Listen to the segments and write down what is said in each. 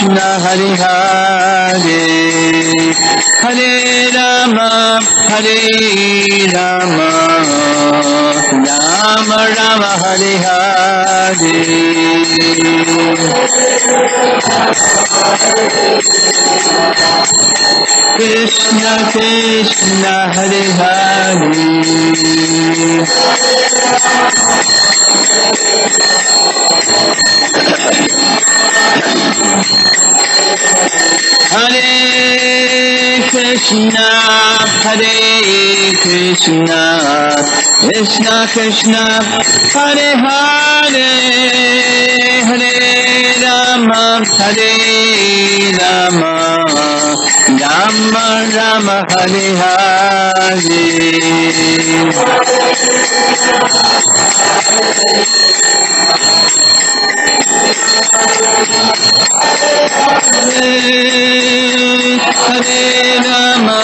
Krishna Hare Hare Hare Rama Rama Rama Hare Hare Krishna Krishna Hare Hare Hare Krishna Krishna Krishna Hare Hare Hare Rama Rama Rama Hare Hare Hare Rama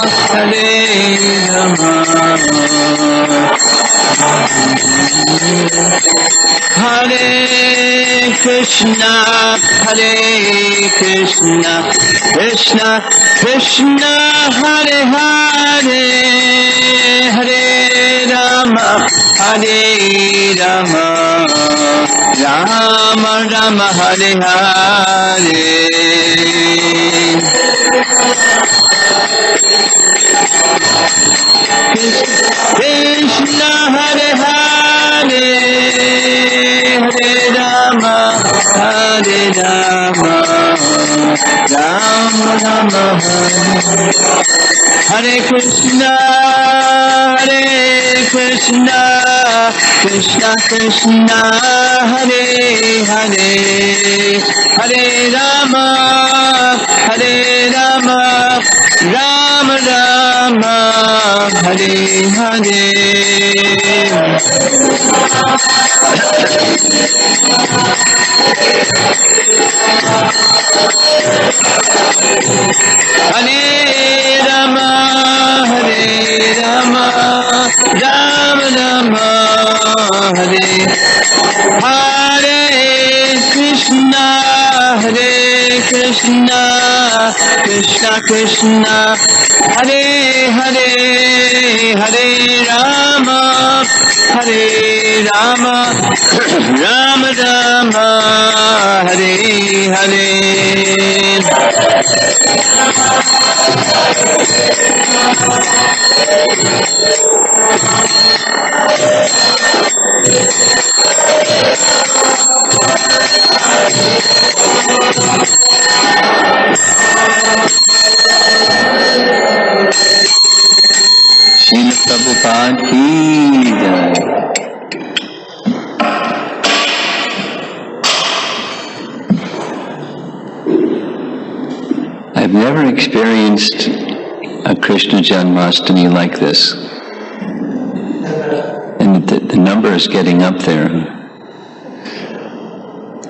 Hare Krishna Krishna Krishna Hare Hare Hare Rama Rama Rama Hare Hare Krishna Hare Hare Hare Rama Rama Rama Hare Krishna Krishna Krishna Hare Hare Hare Rama Rama Rama Hare Hare Hare Rama Rama Rama Hare Hare Krishna Krishna Krishna Hare Hare Hare Rama Rama Rama Hare Hare Srila Prabhupada ki jai. I've never experienced a Krishna Janmashtami like this. And the number is getting up there.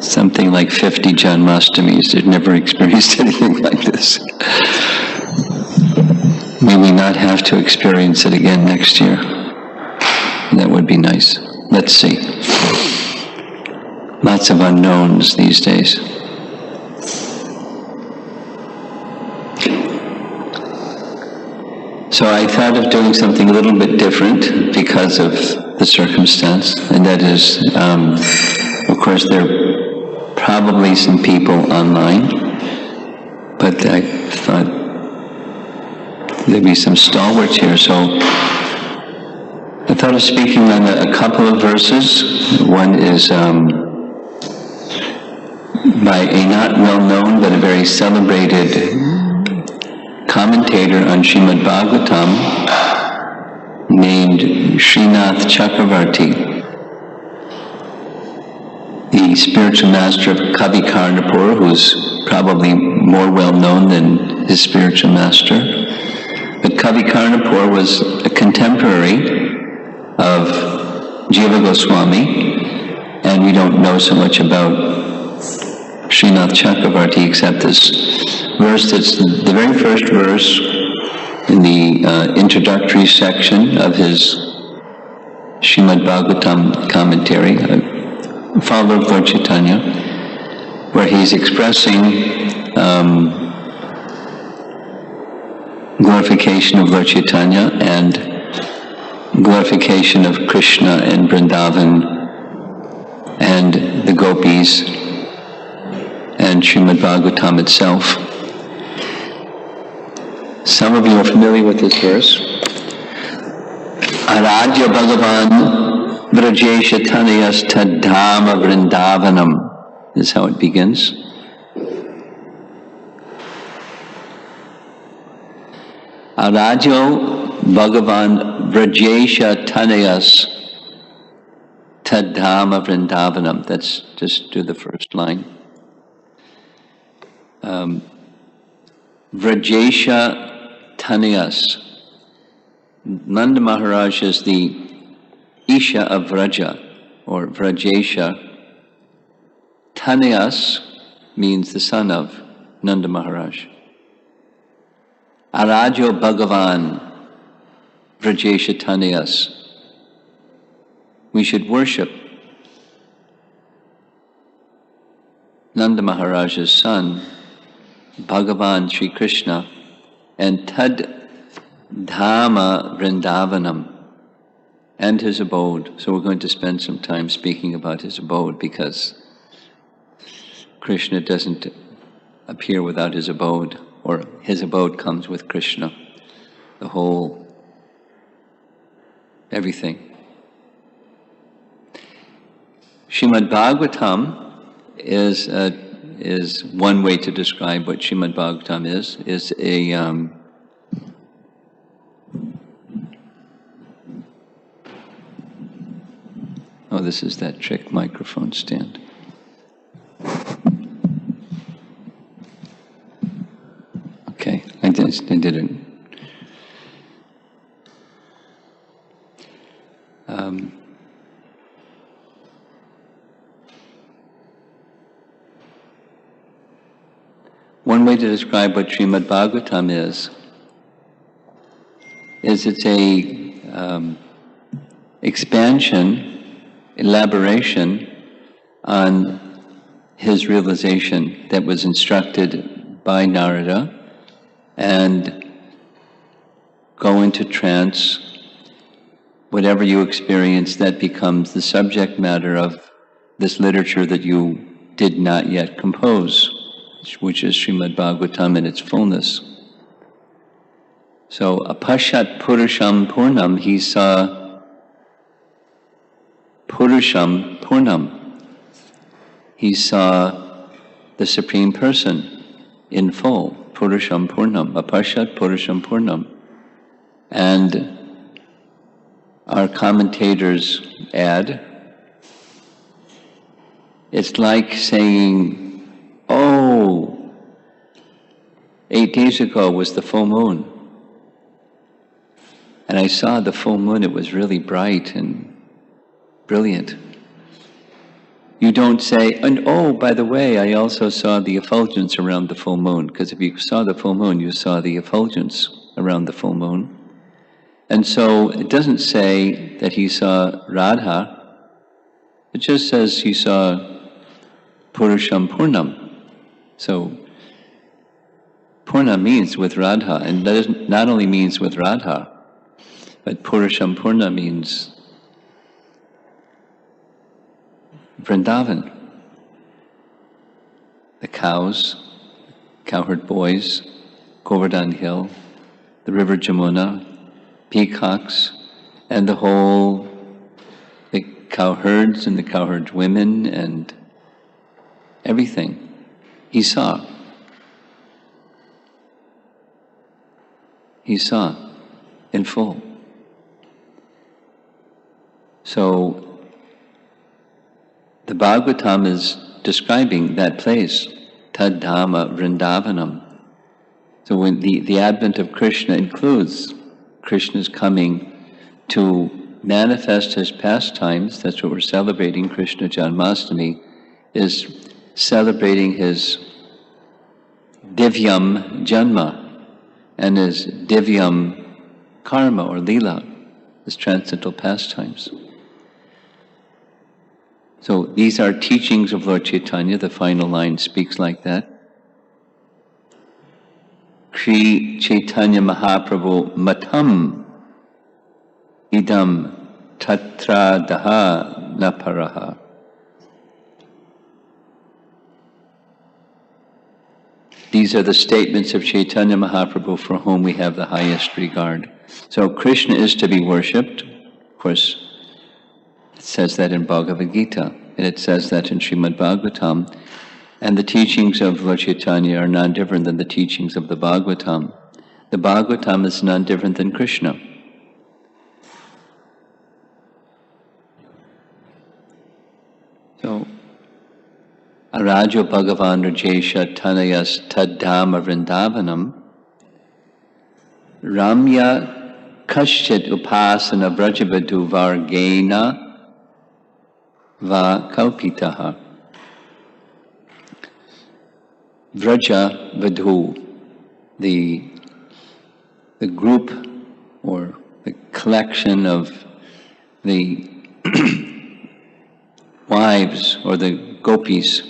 Something like 50 Janmashtamis. I've never experienced anything like this. May we not have to experience it again next year. That would be nice. Let's see. Lots of unknowns these days. So I thought of doing something a little bit different because of the circumstance, and that is, of course, there are probably some people online, but I thought there'd be some stalwarts here, so I thought of speaking on a couple of verses. One is by a not well-known but a very celebrated commentator on Srimad-Bhagavatam named Srinath Chakravarti, the spiritual master of Kavi Karnapur, who's probably more well-known than his spiritual master. But Kavi Karnapur was a contemporary of Jiva Goswami, and we don't know so much about Srinath Chakravarti except this verse that's the very first verse in the introductory section of his Srimad-Bhagavatam commentary, follower of Lord Chaitanya, where he's expressing glorification of Lord Chaitanya and glorification of Krishna in Vrndavan and the Gopis and Srimad-Bhagavatam itself. Some of you are familiar with this verse. Aradya Bhagavan Vrajesha Tanayas Tadhama Vrndavanam is how it begins. Aradyo Bhagavan Vrajesha Tanayas Tadhama Vrndavanam. That's just do the first line. Vrajesha Tanayas. Nanda Maharaj is the Isha of Vraja, or Vrajesha. Tanayas means the son of Nanda Maharaj. Arajo Bhagavan Vrajesha Tanayas. We should worship Nanda Maharaj's son, Bhagavan Sri Krishna, and Tad Dhama Vrindavanam, and his abode. So we're going to spend some time speaking about his abode, because Krishna doesn't appear without his abode, or his abode comes with Krishna. The whole, everything. Srimad-Bhagavatam is one way to describe what Srimad-Bhagavatam is a oh, this is that trick microphone stand. Okay, I did it. One way to describe what Srimad-Bhagavatam is it's a expansion, elaboration on his realization that was instructed by Narada, and go into trance. Whatever you experience, that becomes the subject matter of this literature that you did not yet compose, which is Srimad-Bhagavatam in its fullness. So, apashat purusham purnam, he saw purusham purnam. He saw the Supreme Person in full, purusham purnam, apashat purusham purnam. And our commentators add, it's like saying, oh, 8 days ago was the full moon. And I saw the full moon, it was really bright and brilliant. You don't say, and oh, by the way, I also saw the effulgence around the full moon, because if you saw the full moon, you saw the effulgence around the full moon. And so it doesn't say that he saw Radha, it just says he saw Purusham Purnam. So Purna means with Radha, and that not only means with Radha, but Purusham Purna means Vrndavan. The cows, cowherd boys, Govardhan Hill, the river Jamuna, peacocks, and the cowherds and the cowherd women and everything he saw. He saw in full. So the Bhagavatam is describing that place, Tadhama Vrindavanam. So when the advent of Krishna includes Krishna's coming to manifest his pastimes, that's what we're celebrating, Krishna Janmastami, is celebrating his Divyam Janma and his Divyam Karma or Leela, his transcendental pastimes. So these are teachings of Lord Chaitanya. The final line speaks like that. Sri Chaitanya Mahaprabhu Matam Idam Tatra Daha Naparaha. These are the statements of Chaitanya Mahaprabhu for whom we have the highest regard. So Krishna is to be worshipped. Of course, it says that in Bhagavad Gita, and it says that in Srimad-Bhagavatam. And the teachings of Lord Chaitanya are none different than the teachings of the Bhagavatam. The Bhagavatam is none different than Krishna. So, Arajo Bhagavan Rajesha Tanayas Taddhama Vrndavanam Ramya Kashchit Upasana Vrajavadu Vargena Va Kalpitaha. Vraja Vadhu, the group or the collection of the wives or the Gopis,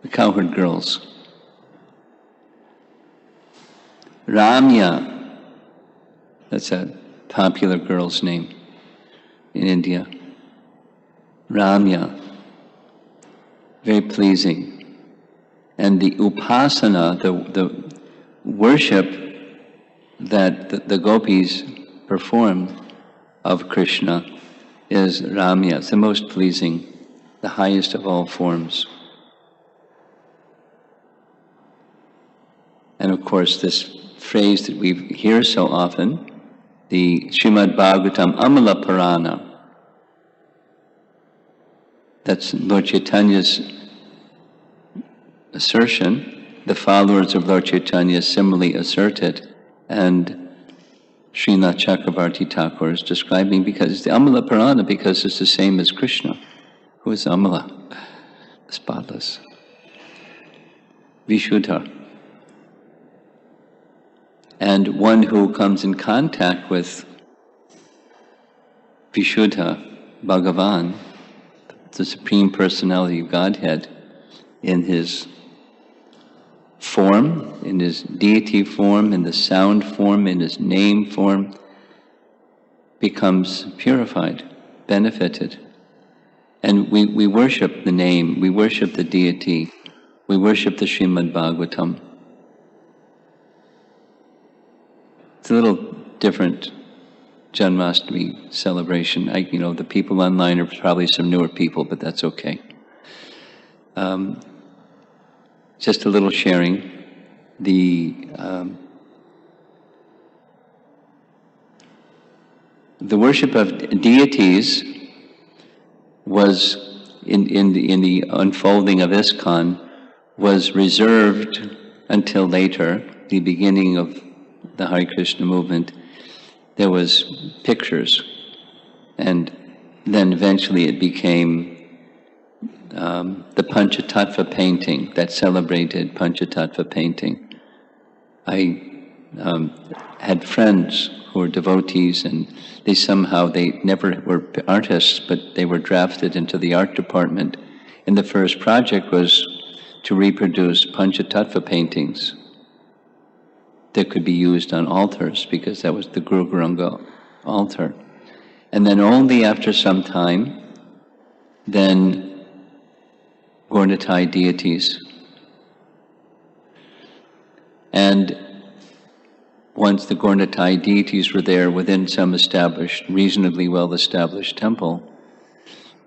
the cowherd girls. Ramya, that's a popular girl's name in India. Ramya, very pleasing. And the upasana, the worship that the Gopis perform of Krishna is Ramya. It's the most pleasing, the highest of all forms. And of course, this phrase that we hear so often, the Srimad-Bhagavatam Amala Purana, that's Lord Chaitanya's assertion. The followers of Lord Chaitanya similarly assert it, and Srinath Chakravarti Thakur is describing because it's the Amala Purana because it's the same as Krishna, who is Amala, spotless, Vishuddha. And one who comes in contact with Vishuddha, Bhagavan, the Supreme Personality of Godhead, in his form, in his deity form, in the sound form, in his name form, becomes purified, benefited. And we worship the name, we worship the deity, we worship the Srimad-Bhagavatam. It's a little different Janmashtami celebration. The people online are probably some newer people, but that's okay. Just a little sharing. The worship of deities was in the unfolding of ISKCON was reserved until later, the beginning of the Hare Krishna movement. There was pictures, and then eventually it became the Panchatattva painting that celebrated Panchatattva painting. I had friends who were devotees, and they never were artists, but they were drafted into the art department. And the first project was to reproduce Panchatattva paintings that could be used on altars, because that was the Guru Garanga altar. And then only after some time, then Gaurnatai deities. And once the Gaurnatai deities were there within some reasonably well-established temple,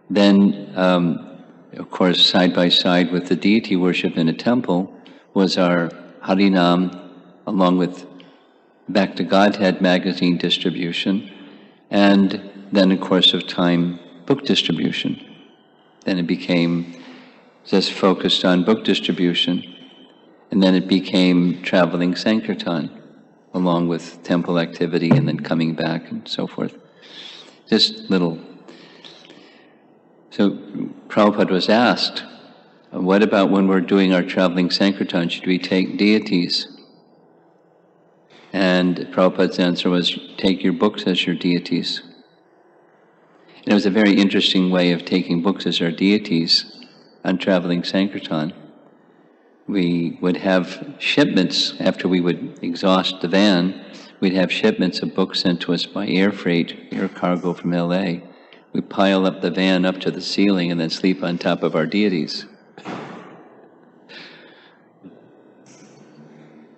then, of course, side by side with the deity worship in a temple was our Harinam, along with Back to Godhead magazine distribution, and then, in course of time, book distribution. Then it became just focused on book distribution, and then it became traveling Sankirtan, along with temple activity, and then coming back and so forth. Just little. So Prabhupada was asked, what about when we're doing our traveling Sankirtan, should we take deities? And Prabhupada's answer was, take your books as your deities. And it was a very interesting way of taking books as our deities on traveling Sankirtan. we would have shipments, after we would exhaust the van, we'd have shipments of books sent to us by air freight, air cargo from LA. We'd pile up the van up to the ceiling and then sleep on top of our deities.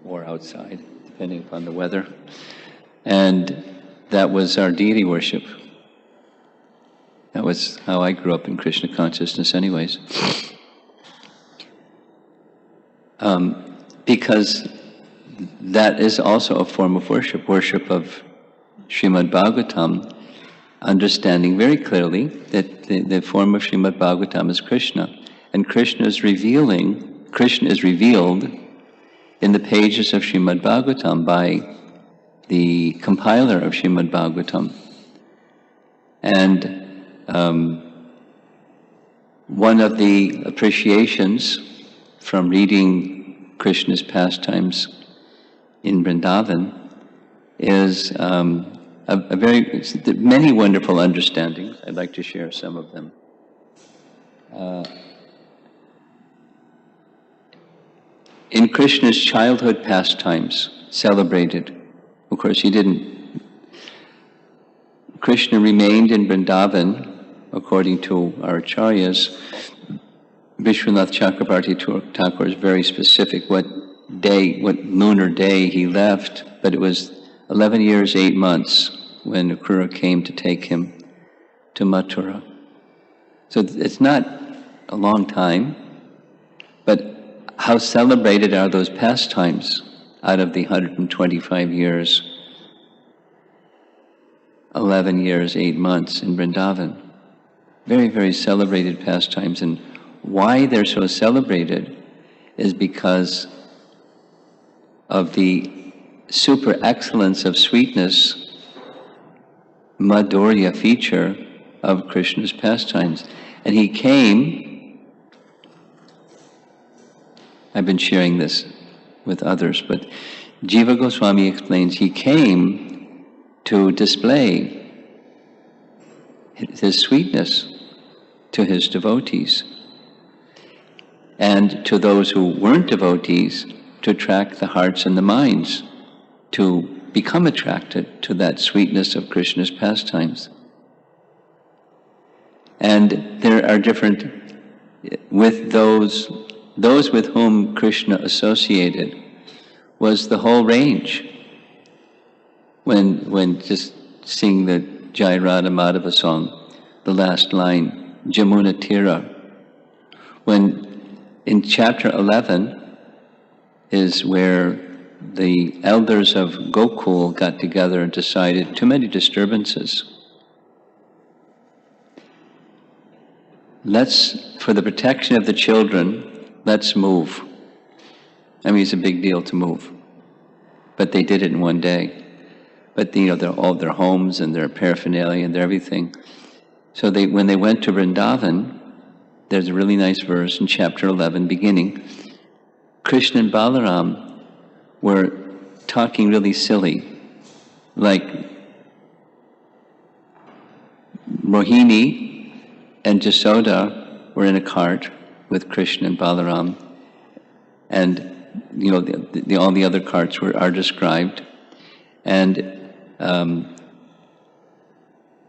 Or outside, depending upon the weather. And that was our deity worship. That was how I grew up in Krishna consciousness anyways. Because that is also a form of worship of Srimad-Bhagavatam, understanding very clearly that the form of Srimad-Bhagavatam is Krishna. And Krishna is revealed in the pages of Srimad-Bhagavatam by the compiler of Srimad-Bhagavatam. And one of the appreciations from reading Krishna's pastimes in Vrndavan is many wonderful understandings. I'd like to share some of them. In Krishna's childhood pastimes, celebrated, of course Krishna remained in Vrndavan, according to our acharyas. Vishwanath Chakrabarti Thakur is very specific what lunar day he left, but it was 11 years, 8 months when Akrura came to take him to Mathura. So it's not a long time, but how celebrated are those pastimes out of the 125 years, 11 years, 8 months in Vrndavan? Very, very celebrated pastimes. And why they're so celebrated is because of the super excellence of sweetness, Madhurya feature of Krishna's pastimes. And he came, I've been sharing this with others, but Jiva Goswami explains he came to display his sweetness to his devotees, and to those who weren't devotees, to attract the hearts and the minds, to become attracted to that sweetness of Krishna's pastimes. And there are different, with those with whom Krishna associated was the whole range. When just sing the Jai Radha Madhava song, the last line, Jamuna Tira. When in chapter 11 is where the elders of Gokul got together and decided too many disturbances. For the protection of the children, let's move. I mean, it's a big deal to move. But they did it in one day. But they're all their homes and their paraphernalia and their everything. So when they went to Vrndavan, there's a really nice verse in chapter 11, beginning. Krishna and Balaram were talking really silly, like Rohini and Jasoda were in a cart with Krishna and Balaram, and all the other carts are described, and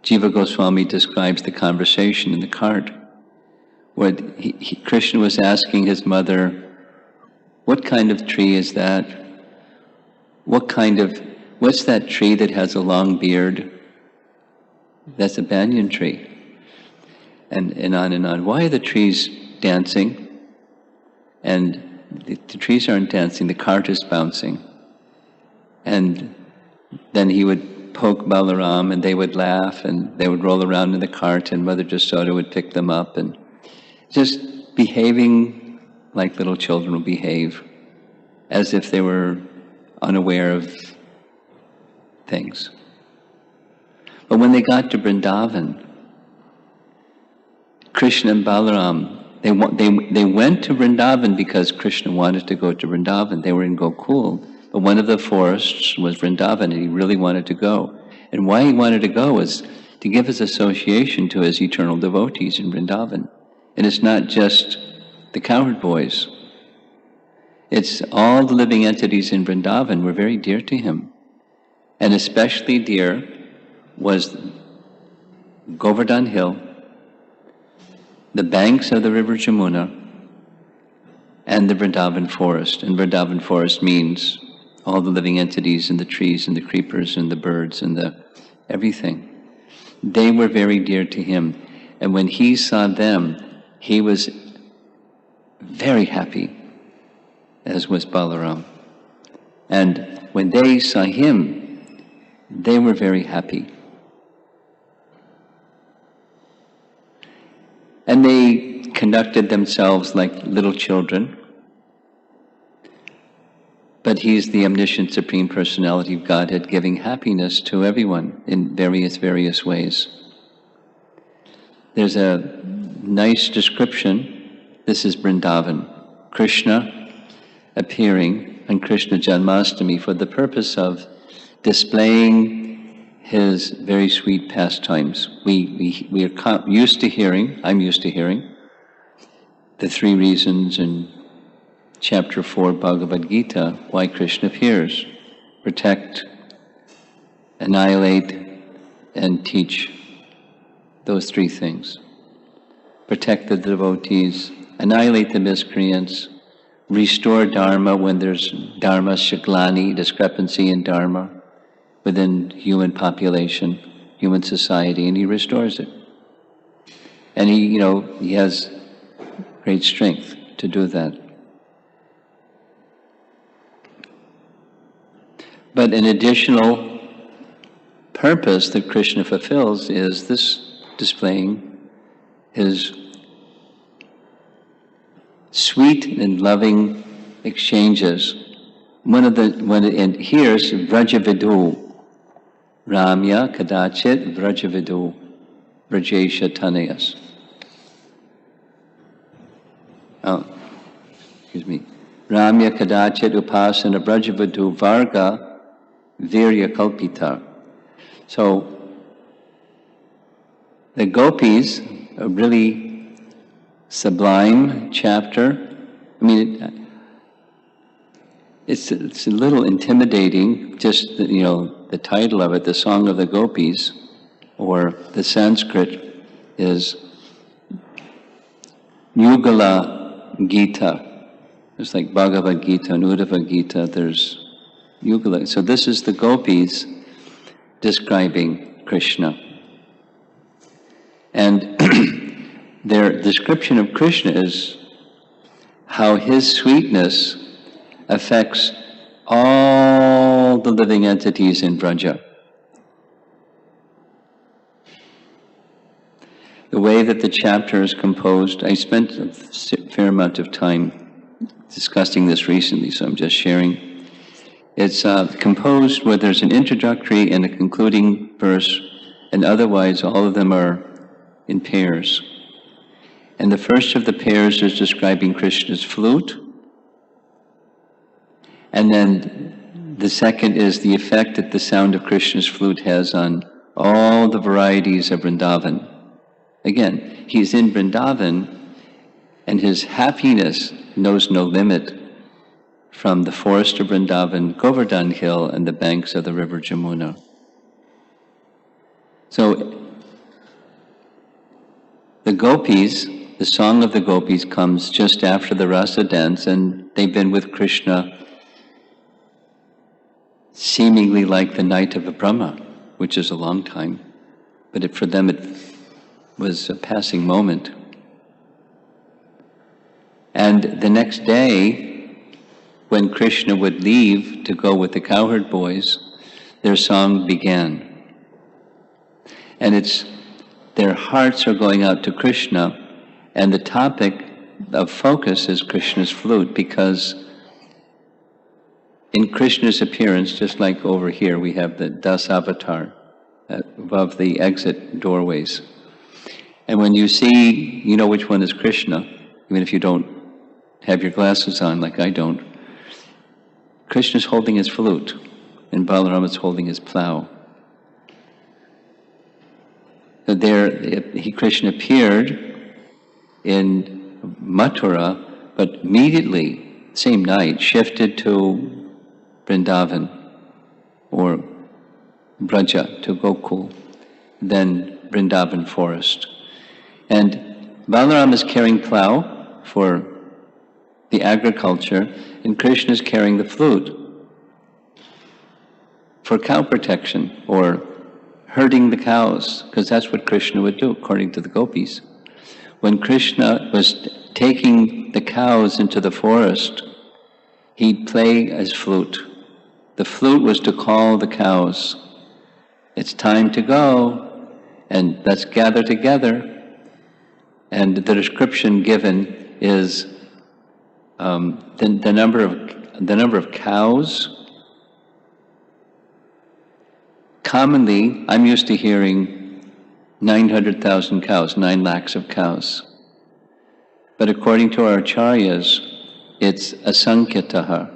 Jiva Goswami describes the conversation in the cart. Krishna was asking his mother, what kind of tree is that? What's that tree that has a long beard? That's a banyan tree. And on and on. Why are the trees dancing? And the trees aren't dancing, the cart is bouncing. And then he would poke Balaram and they would laugh and they would roll around in the cart and Mother Jasoda would pick them up, and just behaving like little children will behave, as if they were unaware of things. But when they got to Vrndavan, Krishna and Balaram, they went to Vrndavan because Krishna wanted to go to Vrndavan. They were in Gokul, but one of the forests was Vrndavan, and he really wanted to go. And why he wanted to go was to give his association to his eternal devotees in Vrndavan. And it's not just the cowherd boys. It's all the living entities in Vrindavan were very dear to him. And especially dear was Govardhan Hill, the banks of the river Jamuna, and the Vrindavan forest. And Vrindavan forest means all the living entities and the trees and the creepers and the birds and the everything. They were very dear to him. And when he saw them, he was very happy, as was Balaram. And when they saw him, they were very happy. And they conducted themselves like little children. But he's the omniscient Supreme Personality of Godhead, giving happiness to everyone in various ways. There's a nice description. This is Vrndavan. Krishna appearing on Krishna Janmastami for the purpose of displaying his very sweet pastimes. We are used to hearing, I'm used to hearing, the 3 reasons in Chapter 4, Bhagavad Gita, why Krishna appears. Protect, annihilate, and teach. Those 3 things. Protect the devotees, annihilate the miscreants, restore Dharma when there's Dharma Shaklani, discrepancy in Dharma within human population, human society, and he restores it. And he has great strength to do that. But an additional purpose that Krishna fulfills is this displaying his sweet and loving exchanges. And here's Vrajavidu, Ramya Kadachit Vrajavidu, Vrajesha Tanayas. Ramya Kadachit Upasana Vrajavidu Varga Virya Kalpita. So the Gopis, a really sublime chapter. I mean, it's a little intimidating, just the title of it, the Song of the Gopis, or the Sanskrit is Yugala Gita. It's like Bhagavad Gita and Uddhava Gita, there's Yugala. So this is the Gopis describing Krishna. And their description of Krishna is how his sweetness affects all the living entities in Vraja. The way that the chapter is composed, I spent a fair amount of time discussing this recently, so I'm just sharing. It's composed where there's an introductory and a concluding verse, and otherwise all of them are in pairs. And the first of the pairs is describing Krishna's flute, and then the second is the effect that the sound of Krishna's flute has on all the varieties of Vrindavan. Again, he's in Vrindavan, and his happiness knows no limit from the forest of Vrindavan, Govardhan Hill, and the banks of the river Jamuna. So, the Gopis, the Song of the Gopis comes just after the Rasa dance, and they've been with Krishna seemingly like the night of a Brahma, which is a long time, but for them it was a passing moment. And the next day, when Krishna would leave to go with the cowherd boys, their song began. And their hearts are going out to Krishna, and the topic of focus is Krishna's flute, because in Krishna's appearance, just like over here, we have the Das Avatar above the exit doorways. And when you see, you know which one is Krishna, even if you don't have your glasses on like I don't. Krishna's holding his flute, and Balarama is holding his plow. So Krishna appeared in Mathura, but immediately same night, shifted to Vrndavan, or Braja, to Gokul, then Vrndavan forest. And Balaram is carrying plow for the agriculture, and Krishna is carrying the flute for cow protection, or herding the cows, because that's what Krishna would do, according to the Gopis. When Krishna was taking the cows into the forest, he'd play his flute. The flute was to call the cows. It's time to go, and let's gather together. And the description given is the number of cows. Commonly, I'm used to hearing 900,000 cows, 9 lakhs of cows. But according to our acharyas, it's asankhyataha,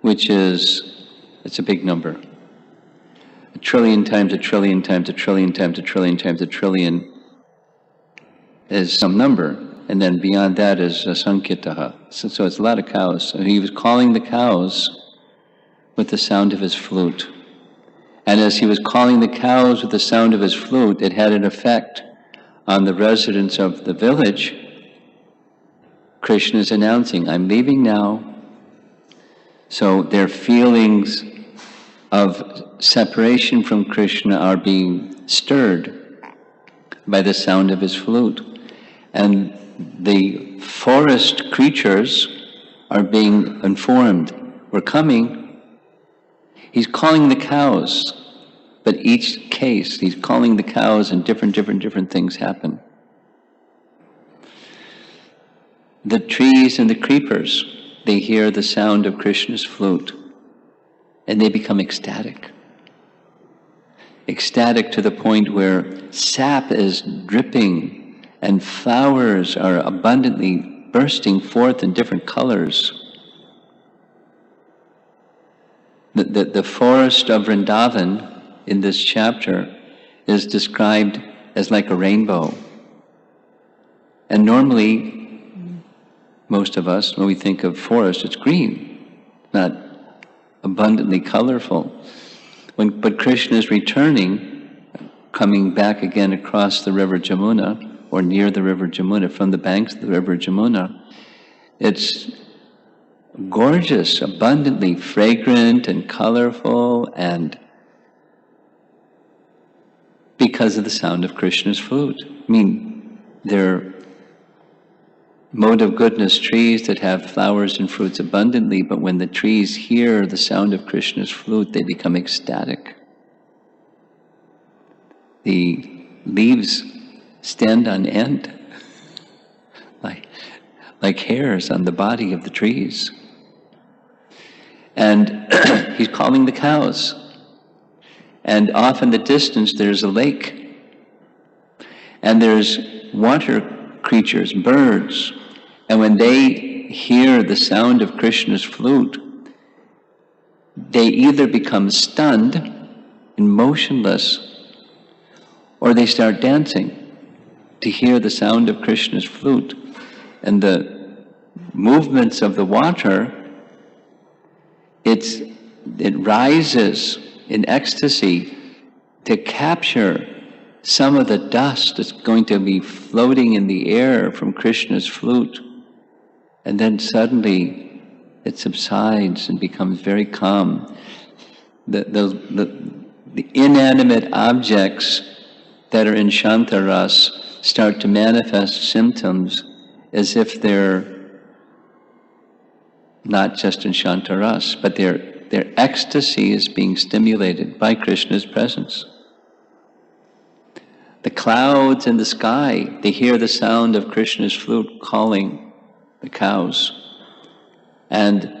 which is, it's a big number. 1 trillion times 1 trillion times 1 trillion times 1 trillion times 1 trillion is some number, and then beyond that is asankhitaha. So it's a lot of cows. So he was calling the cows with the sound of his flute. And as he was calling the cows with the sound of his flute, it had an effect on the residents of the village. Krishna is announcing, I'm leaving now. So their feelings of separation from Krishna are being stirred by the sound of his flute. And the forest creatures are being informed, we're coming. He's calling the cows, but each case, he's calling the cows and different things happen. The trees and the creepers, they hear the sound of Krishna's flute, and they become ecstatic. Ecstatic to the point where sap is dripping and flowers are abundantly bursting forth in different colors. The forest of Vrndavan in this chapter is described as like a rainbow. And normally, most of us, when we think of forest, it's green, not abundantly colorful. But Krishna is returning, coming back again across the river Jamuna, or near the river Jamuna, from the banks of the river Jamuna. It's gorgeous, abundantly fragrant and colorful, and because of the sound of Krishna's flute. I mean, they're mode of goodness trees that have flowers and fruits abundantly, but when the trees hear the sound of Krishna's flute, they become ecstatic. The leaves stand on end, like hairs on the body of the trees. And he's calling the cows. And off in the distance there's a lake. And there's water creatures, birds. And when they hear the sound of Krishna's flute, they either become stunned and motionless, or they start dancing to hear the sound of Krishna's flute. And the movements of the water, it rises in ecstasy to capture some of the dust that's going to be floating in the air from Krishna's flute. And then suddenly it subsides and becomes very calm. The inanimate objects that are in Shantaras start to manifest symptoms as if they're not just in Shantaras, but their ecstasy is being stimulated by Krishna's presence. The clouds in the sky, they hear the sound of Krishna's flute calling the cows. And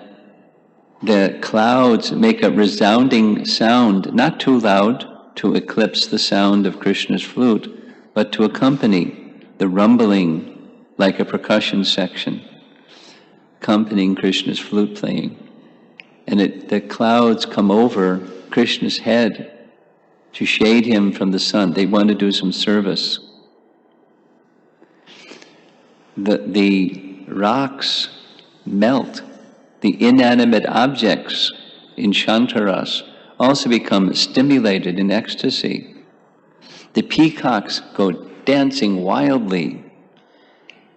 the clouds make a resounding sound, not too loud to eclipse the sound of Krishna's flute, but to accompany the rumbling like a percussion section, accompanying Krishna's flute playing. And the clouds come over Krishna's head to shade him from the sun. They want to do some service. The rocks melt. The inanimate objects in Shantaras also become stimulated in ecstasy. The peacocks go dancing wildly,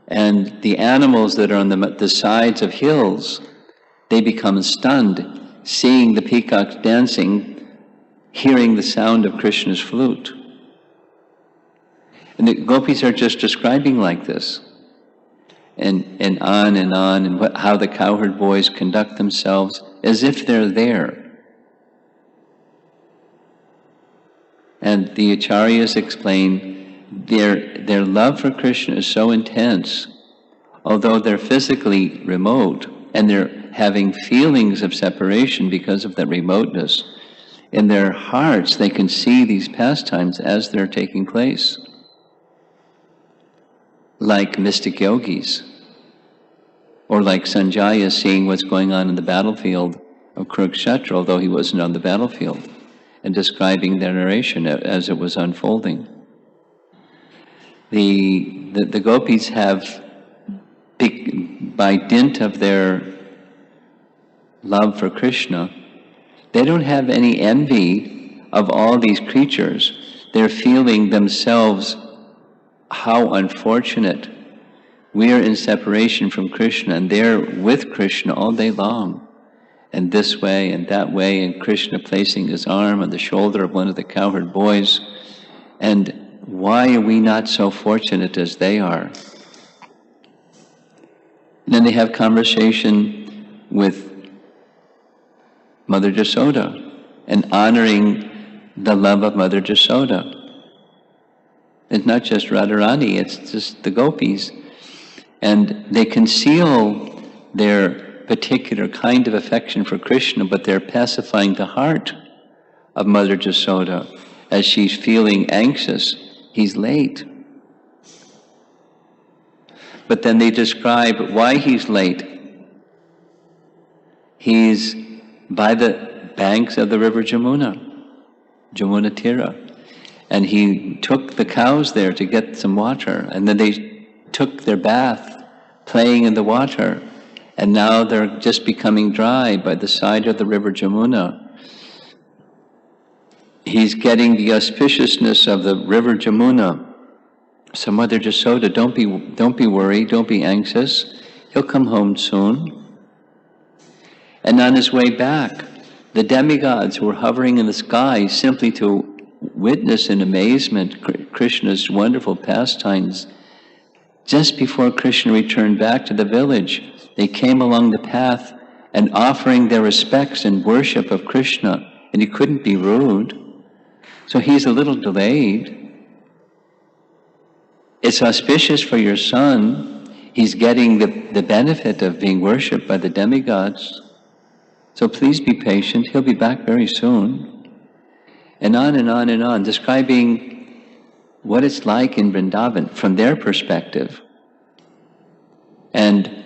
and the animals that are on the sides of hills, they become stunned, seeing the peacocks dancing, hearing the sound of Krishna's flute. And the gopis are just describing like this, and on, and how the cowherd boys conduct themselves as if they're there. And the acharyas explain their love for Krishna is so intense, although they're physically remote and they're having feelings of separation because of that remoteness. In their hearts, they can see these pastimes as they're taking place, like mystic yogis, or like Sanjaya seeing what's going on in the battlefield of Kurukshetra, although he wasn't on the battlefield, and describing their narration as it was unfolding. The gopis have, by dint of their love for Krishna, they don't have any envy of all these creatures. They're feeling themselves how unfortunate we are in separation from Krishna, and they're with Krishna all day long, and this way and that way, and Krishna placing his arm on the shoulder of one of the cowherd boys. And why are we not so fortunate as they are? And then they have conversation with Mother Jasoda and honoring the love of Mother Jasoda. It's not just Radharani, it's just the gopis. And they conceal their particular kind of affection for Krishna, but they're pacifying the heart of Mother Jasoda as she's feeling anxious. He's late. But then they describe why he's late. He's by the banks of the river Jamuna Tira. And he took the cows there to get some water, and then they took their bath playing in the water, and now they're just becoming dry by the side of the river Jamuna. He's getting the auspiciousness of the river Jamuna. So Mother Jasoda, don't be worried, don't be anxious. He'll come home soon. And on his way back, the demigods were hovering in the sky simply to witness in amazement Krishna's wonderful pastimes. Just before Krishna returned back to the village, they came along the path and offering their respects and worship of Krishna, and he couldn't be rude. So he's a little delayed. It's auspicious for your son. He's getting the benefit of being worshipped by the demigods. So please be patient. He'll be back very soon. And on and on and on, describing what it's like in Vrndavan from their perspective. And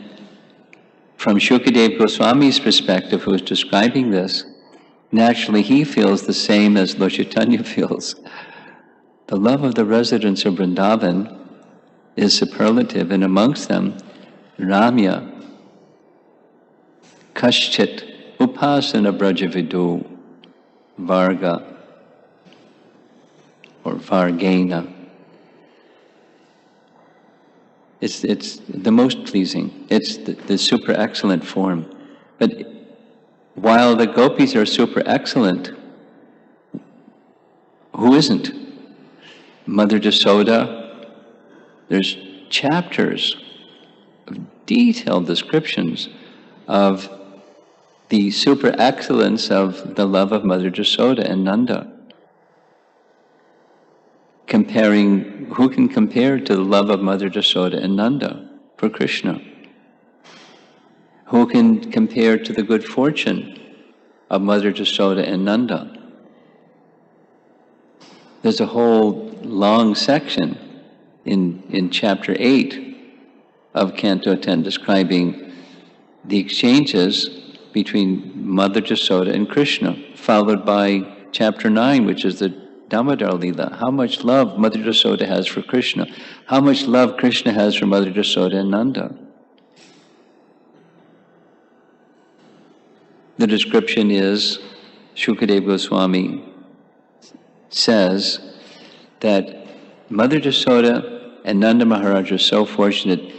from Shukadev Goswami's perspective, who is describing this, naturally he feels the same as Lord Chaitanya feels. The love of the residents of Vrndavan is superlative, and amongst them, Ramya, Kashchit, Upasana Brajavidu, Varga, or Vargena. It's the most pleasing. It's the super excellent form. But while the gopis are super excellent, who isn't? Mother Jasoda, there's chapters of detailed descriptions of the super excellence of the love of Mother Jasoda and Nanda. Comparing, who can compare to the love of Mother Jasoda and Nanda for Krishna? Who can compare to the good fortune of Mother Jasoda and Nanda? There's a whole long section in chapter 8 of Canto 10 describing the exchanges between Mother Jasoda and Krishna, followed by chapter 9, which is the Damodar Lila, how much love Mother Jasoda has for Krishna, how much love Krishna has for Mother Jasoda and Nanda. the description is, Shukadeva Goswami says that Mother Jasoda and Nanda Maharaj are so fortunate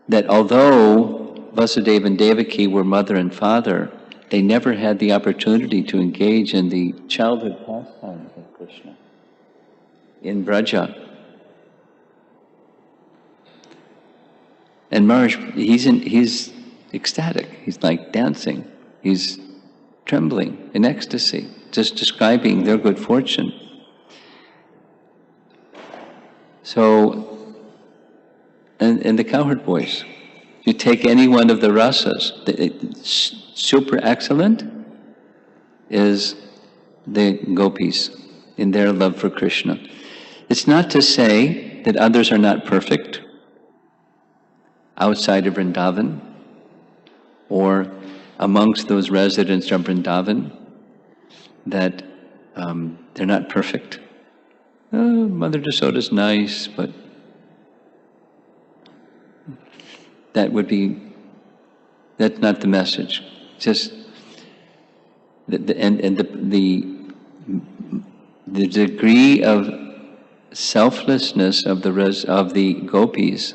that although Vasudeva and Devaki were mother and father, they never had the opportunity to engage in the childhood pastimes of Krishna in Braja. And Maharaj, he's ecstatic. He's like dancing. He's trembling in ecstasy, just describing their good fortune. So, and the cowherd boys, you take any one of the rasas, super excellent is the Gopis in their love for Krishna. It's not to say that others are not perfect outside of Vrndavan or amongst those residents of Vrndavan, that they're not perfect. Mother Jasoda's nice, but that's not the message. Just the degree of selflessness of the Gopis,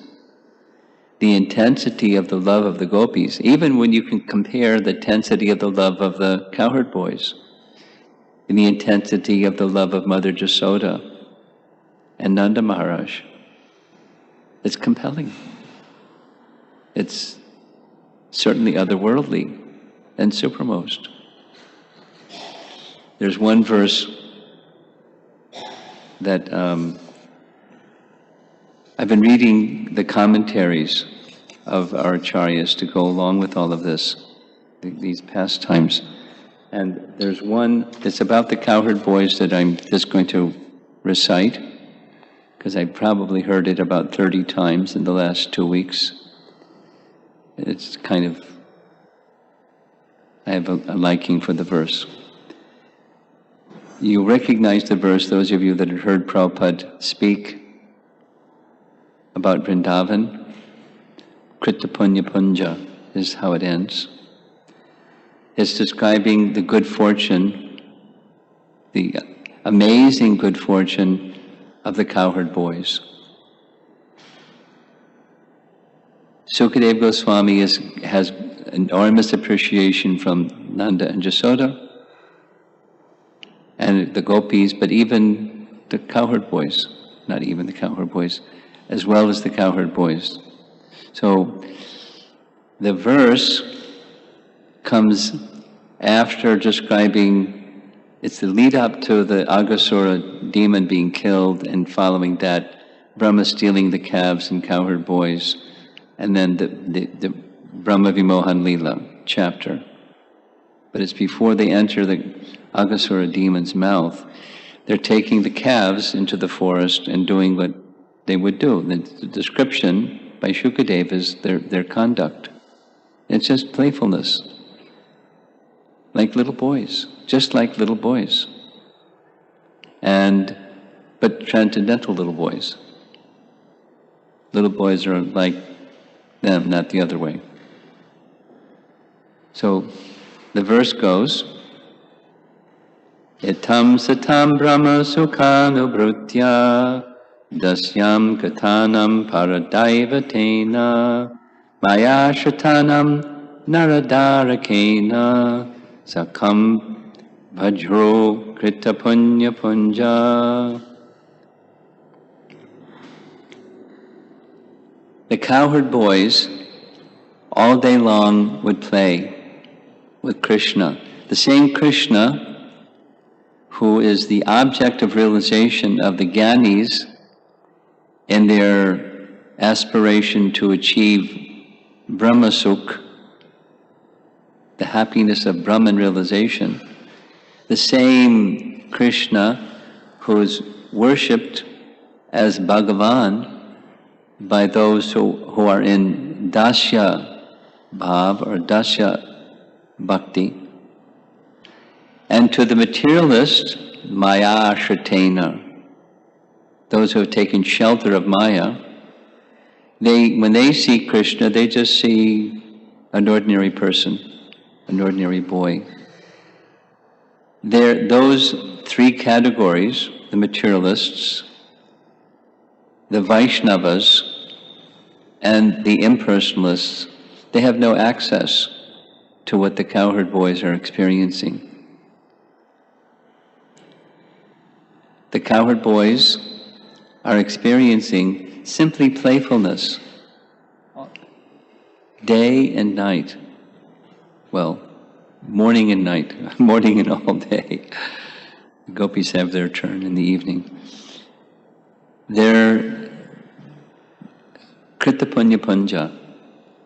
the intensity of the love of the Gopis, even when you can compare the intensity of the love of the cowherd boys, and the intensity of the love of Mother Jasoda and Nanda Maharaj, it's compelling. It's certainly otherworldly and supramost. There's one verse that I've been reading the commentaries of our acharyas to go along with all of this, these pastimes. And there's one that's about the cowherd boys that I'm just going to recite, because I've probably heard it about 30 times in the last 2 weeks. It's kind of, I have a liking for the verse. You recognize the verse, those of you that have heard Prabhupada speak about Vrndavan. Krita Punya Punja is how it ends. It's describing the good fortune, the amazing good fortune of the cowherd boys. Sukadeva Goswami has enormous appreciation from Nanda and Jasoda and the Gopis, but even the cowherd boys, not even the cowherd boys, as well as the cowherd boys. So the verse comes after describing, it's the lead up to the Aghasura demon being killed, and following that, Brahma stealing the calves and cowherd boys, and then the Brahma Vimohan Lila chapter. But it's before they enter the Aghasura demon's mouth. They're taking the calves into the forest and doing what they would do. The description by Shukadeva is their conduct. It's just playfulness. Like little boys, just like little boys. But transcendental little boys. Little boys are like them, not the other way. So the verse goes, Itam satam brahma sukhanubrutya dasyam kathanam paradaivatena maya shatanam naradarakena sakam vajro krita punya punja. The cowherd boys all day long would play with Krishna. The same Krishna who is the object of realization of the Gyanis in their aspiration to achieve Brahmasukh, the happiness of Brahman realization. The same Krishna who is worshipped as Bhagavan by those who are in Dasya Bhav or Dasya Bhakti. And to the materialist, Maya Shratena, those who have taken shelter of Maya, when they see Krishna, they just see an ordinary person, an ordinary boy. Those three categories, the materialists, the Vaishnavas, and the impersonalists, they have no access to what the cowherd boys are experiencing. The cowherd boys are experiencing simply playfulness, day and night. Well, morning and night, morning and all day. The Gopis have their turn in the evening. Their Krita Punya Punja,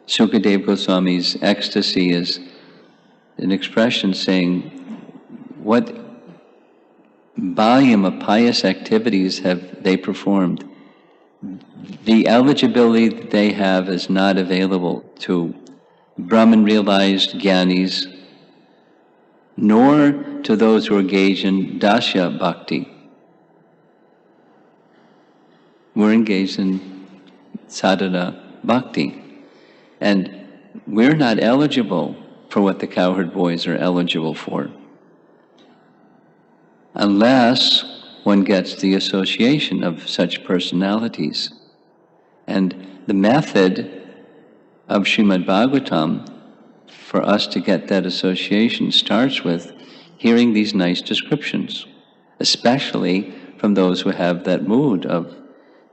Sukadeva Goswami's ecstasy, is an expression saying what volume of pious activities have they performed. The eligibility that they have is not available to Brahman-realized Gyanis, nor to those who engage in Dasya Bhakti. We're engaged in sadhana bhakti. And we're not eligible for what the cowherd boys are eligible for, unless one gets the association of such personalities. And the method of Srimad-Bhagavatam for us to get that association starts with hearing these nice descriptions, especially from those who have that mood of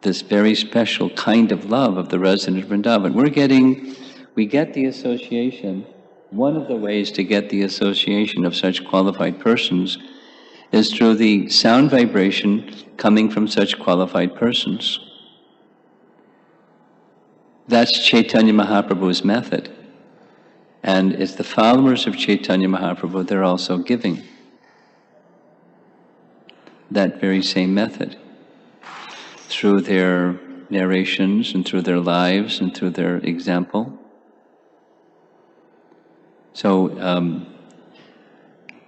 this very special kind of love of the resident Vrndavan. We get the association. One of the ways to get the association of such qualified persons is through the sound vibration coming from such qualified persons. That's Chaitanya Mahaprabhu's method. And it's the followers of Chaitanya Mahaprabhu, they're also giving that very same method through their narrations and through their lives and through their example. So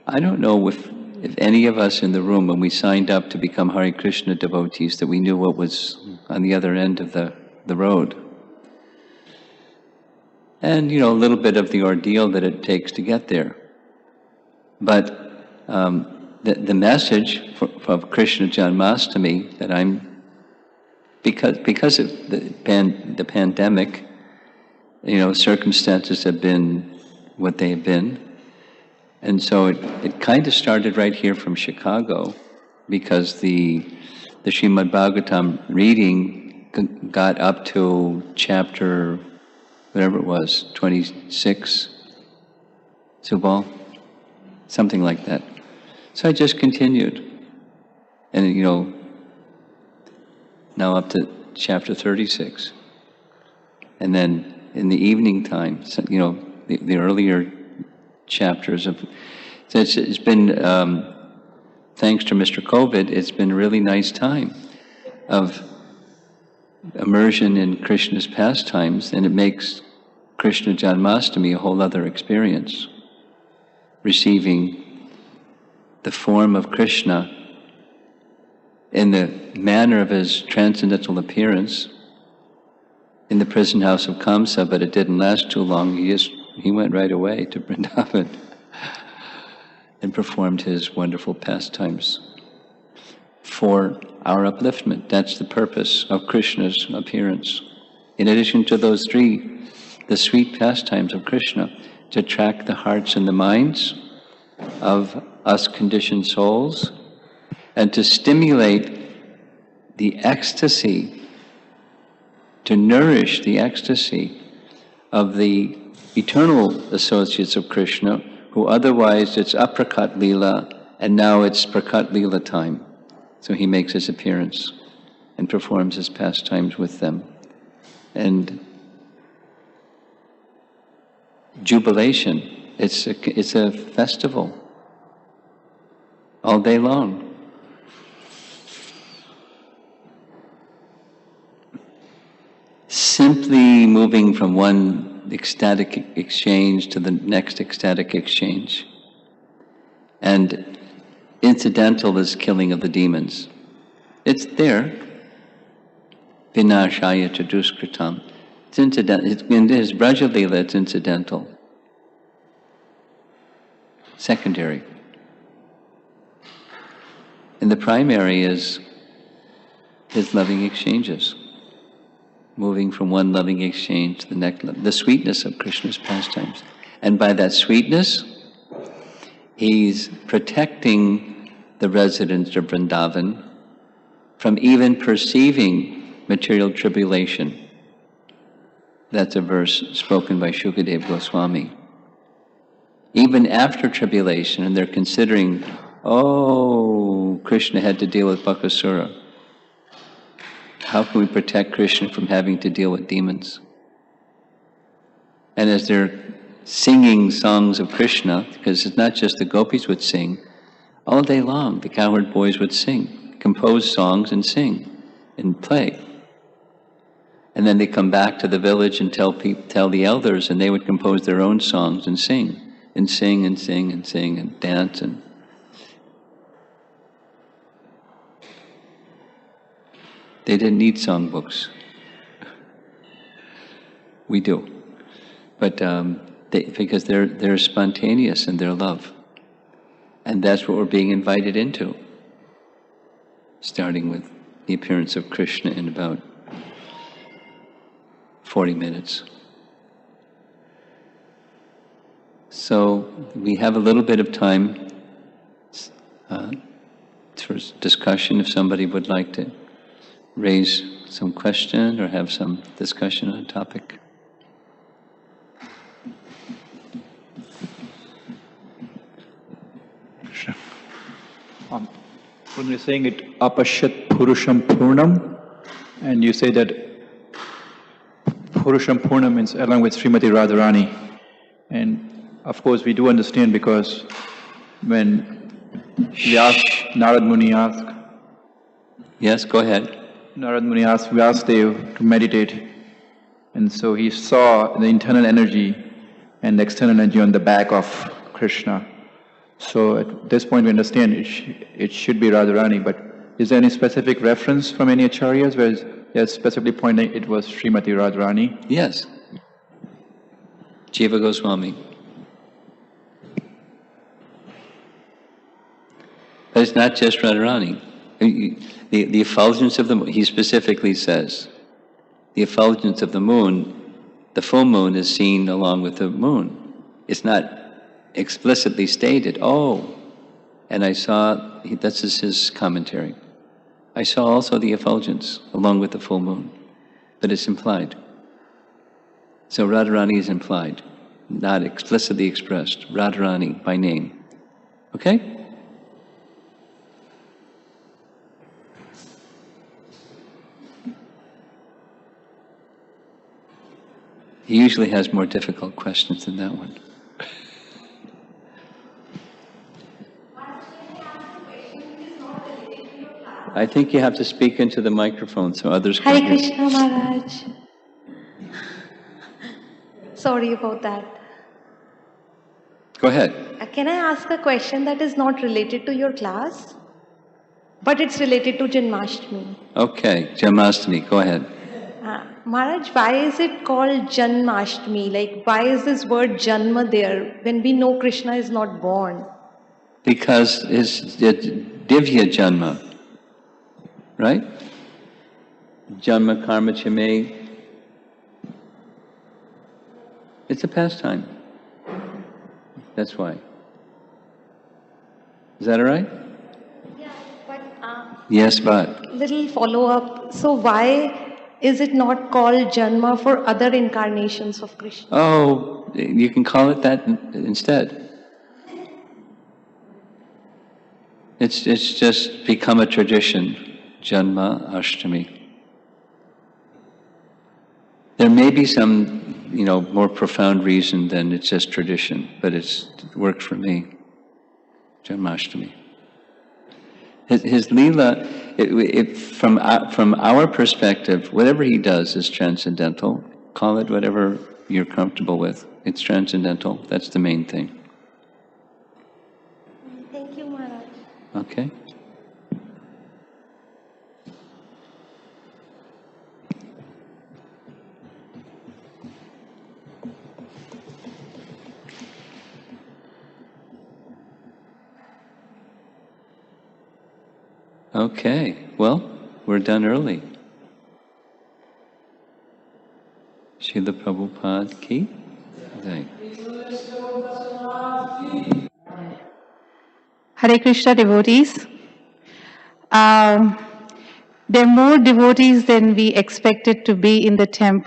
I don't know if any of us in the room, when we signed up to become Hare Krishna devotees, that we knew what was on the other end of the road. And, a little bit of the ordeal that it takes to get there. But the message of Krishna Janmastami that because of the pandemic, circumstances have been what they have been. And so it kind of started right here from Chicago, because the Srimad-Bhagavatam reading got up to chapter, whatever it was, 26, Subal, something like that. So I just continued. And, now up to chapter 36. And then in the evening time, the earlier chapters of, so it's been, thanks to Mr. COVID, it's been a really nice time of immersion in Krishna's pastimes, and it makes Krishna Janmastami a whole other experience. Receiving the form of Krishna in the manner of his transcendental appearance in the prison house of Kamsa, but it didn't last too long. He went right away to Vrndavan and performed his wonderful pastimes for our upliftment. That's the purpose of Krishna's appearance. In addition to those three, the sweet pastimes of Krishna, to attract the hearts and the minds of us conditioned souls, and to stimulate the ecstasy, to nourish the ecstasy of the eternal associates of Krishna, who otherwise it's Aprakat Leela, and now it's Prakat Leela time. So he makes his appearance and performs his pastimes with them. And jubilation, it's a festival all day long. Simply moving from one ecstatic exchange to the next ecstatic exchange. And incidental is killing of the demons. It's there. Vinashaya chaduskritam. It's incidental. In his Braja Leela, it's incidental. secondary. And the primary is his loving exchanges, moving from one loving exchange to the next, the sweetness of Krishna's pastimes. And by that sweetness, he's protecting the residents of Vrndavan from even perceiving material tribulation. That's a verse spoken by Shukadeva Goswami. Even after tribulation, and they're considering, oh, Krishna had to deal with Bakasura. How can we protect Krishna from having to deal with demons? And as they're singing songs of Krishna, because it's not just the Gopis would sing, all day long the cowherd boys would sing, compose songs and sing and play. And then they come back to the village and tell the elders, and they would compose their own songs and sing and sing and sing and sing and dance. And they didn't need songbooks. We do. But because they're spontaneous in their love. And that's what we're being invited into, starting with the appearance of Krishna in about 40 minutes. So we have a little bit of time for discussion if somebody would like to raise some question or have some discussion on a topic. When you're saying it, apashyat purusham purnam, and you say that purusham purnam means along with Srimati Radharani. And of course we do understand, because when Narad Muni asked, Yes, go ahead. Narad Muni asked Vyasadeva to meditate, and so he saw the internal energy and the external energy on the back of Krishna. So at this point we understand it should be Radharani, but is there any specific reference from any acharyas where they're specifically pointing it was Srimati Radharani? Yes. Jiva Goswami. But it's not just Radharani. The effulgence of the moon, he specifically says, the effulgence of the moon, the full moon is seen along with the moon. It's not explicitly stated, oh, and I saw, this is his commentary, I saw also the effulgence along with the full moon, but it's implied. So Radharani is implied, not explicitly expressed. Radharani by name. Okay? He usually has more difficult questions than that one. I think you have to speak into the microphone so others can Hare hear. Krishna Maharaj. Sorry about that. Go ahead. Can I ask a question that is not related to your class, but it's related to Janmashtami? Okay, Janmastami, go ahead. Maharaj, why is it called Janmashtami? Like, why is this word Janma there when we know Krishna is not born? Because it's Divya Janma, right? Janma karma chame. It's a pastime. That's why. Is that all right? Yeah, but Yes, but. little follow-up. So why is it not called Janma for other incarnations of Krishna? Oh, you can call it that instead. It's just become a tradition, Janmashtami. There may be some, more profound reason than it's just tradition, but it worked for me, Janmashtami. His Leela, from our perspective, whatever he does is transcendental. Call it whatever you're comfortable with. It's transcendental. That's the main thing. Thank you, Maharaj. Okay? Okay, well, we're done early. Srila Prabhupada ki jai. Hare Krishna devotees. There are more devotees than we expected to be in the temple.